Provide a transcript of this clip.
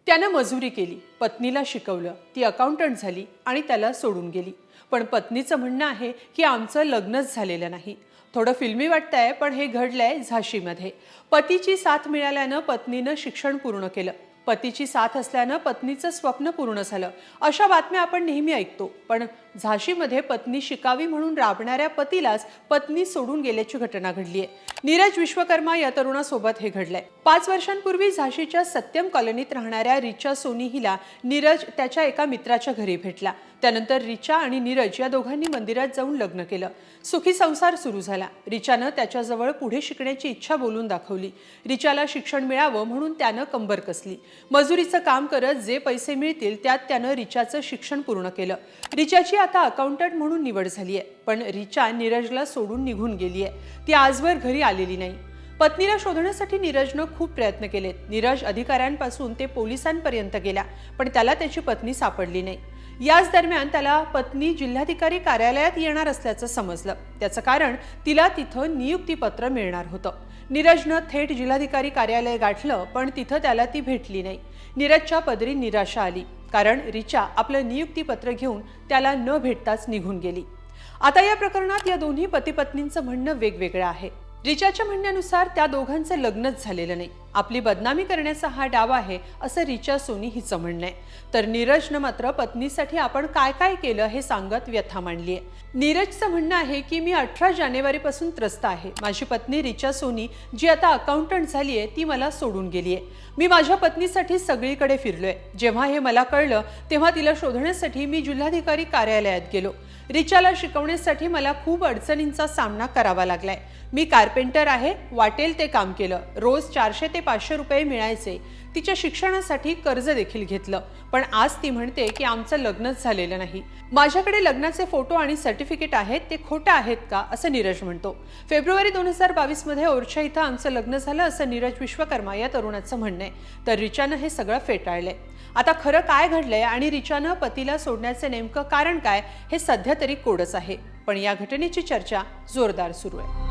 त्यानं मजुरी केली, पत्नीला शिकवलं, ती अकाउंटंट झाली आणि त्याला सोडून गेली। पण पत्नीचं म्हणणं आहे की आमचं लग्नच झालेलं नाही। थोडं फिल्मी वाटतंय, पण हे घडलंय झाशीमध्ये। पतीची साथ मिळाल्यानं पत्नीनं शिक्षण पूर्ण केलं। पतीची साथ असल्यानं पत्नीचं स्वप्न पूर्ण झालं। अशा बातम्या आपण नेहमी ऐकतो, पण झाशीमध्ये पत्नी शिकावी म्हणून राबणाऱ्या पतीलाच पत्नी सोडून गेल्याची घटना घडली आहे। नीरज विश्वकर्मा या तरुणासोबत हे घडलंय। 5 वर्षांपूर्वी झाशीच्या सत्यम कॉलनीत राहणाऱ्या रिचा सोनी हिला नीरज त्याच्या एका मित्राच्या घरी भेटला। त्यानंतर रिचा आणि नीरज या दोघांनी मंदिरात जाऊन लग्न केलं। सुखी संसार सुरू झाला। रिचानं त्याच्याजवळ पुढे शिकण्याची इच्छा बोलून दाखवली। रिचाला शिक्षण मिळावं म्हणून त्यानं कंबर कसली। मजुरीचं काम करत जे पैसे मिळतील त्यात त्यानं रिचाचं शिक्षण पूर्ण केलं। रिचाची आता अकाउंटंट म्हणून निवड झाली आहे, पण रिचा नीरजला सोडून निघून गेली आहे। ती आजवर घरी आलेली नाही। पत्नीला शोधण्यासाठी नीरजनं खूप प्रयत्न केलेत। नीरज अधिकाऱ्यांपासून ते पोलिसांपर्यंत गेला, पण त्याला त्याची पत्नी सापडली नाही। याच दरम्यान त्याला पत्नी जिल्हाधिकारी कार्यालयात येणार असल्याचं समजलं। त्याचं कारण तिला तिथं नियुक्तीपत्र मिळणार होतं। नीरजनं थेट जिल्हाधिकारी कार्यालय गाठलं, पण तिथं त्याला ती भेटली नाही। नीरजच्या पदरी निराशा आली, कारण रिचा आपलं नियुक्तीपत्र घेऊन त्याला न भेटताच निघून गेली। आता या प्रकरणात या दोन्ही पती पत्नींचं म्हणणं वेगवेगळं आहे। रिचाच्या म्हणण्यानुसार त्या दोघांचं लग्नच झालेलं नाही, आपली बदनामी करण्याचा हा डाव आहे असं रिचा सोनी हिचं म्हणणं आहे। तर नीरजनं मात्र पत्नीसाठी आपण काय काय केलं हे सांगत व्यथा मांडली आहे। नीरजचं म्हणणं आहे की मी 18 जानेवारीपासून त्रस्त आहे। माझी पत्नी रिचा सोनी जी आता अकाउंटंट झाली आहे ती मला सोडून गेली आहे। मी माझ्या पत्नीसाठी सगळीकडे फिरलोय। जेव्हा हे मला कळलं तेव्हा तिला शोधण्यासाठी मी जिल्हाधिकारी कार्यालयात गेलो। रिचाला शिकवण्यासाठी मला खूप अडचणींचा सामना करावा लागलाय। मी कार्पेंटर आहे, वाटेल ते काम केलं। रोज 400 ते 500 रुपये मिळायचे। तिच्या शिक्षणासाठी कर्ज देखील घेतलं, पण आज ती म्हणते की आमचं लग्नच झालेलं नाही। माझ्याकडे लग्नाचे फोटो आणि सर्टिफिकेट आहेत, ते खोटं आहेत का असं नीरज म्हणतो। फेब्रुवारी 2022 मध्ये ओरछा इथं आमचं लग्न झालं असं नीरज विश्वकर्मा या तरुणाचं म्हणणं आहे। तर रिचानं हे सगळं फेटाळलंय। आता खरं काय घडलंय आणि रिचानं पतीला सोडण्याचे नेमकं कारण काय हे सध्या तरी कोडच आहे, पण या घटनेची चर्चा जोरदार सुरू आहे।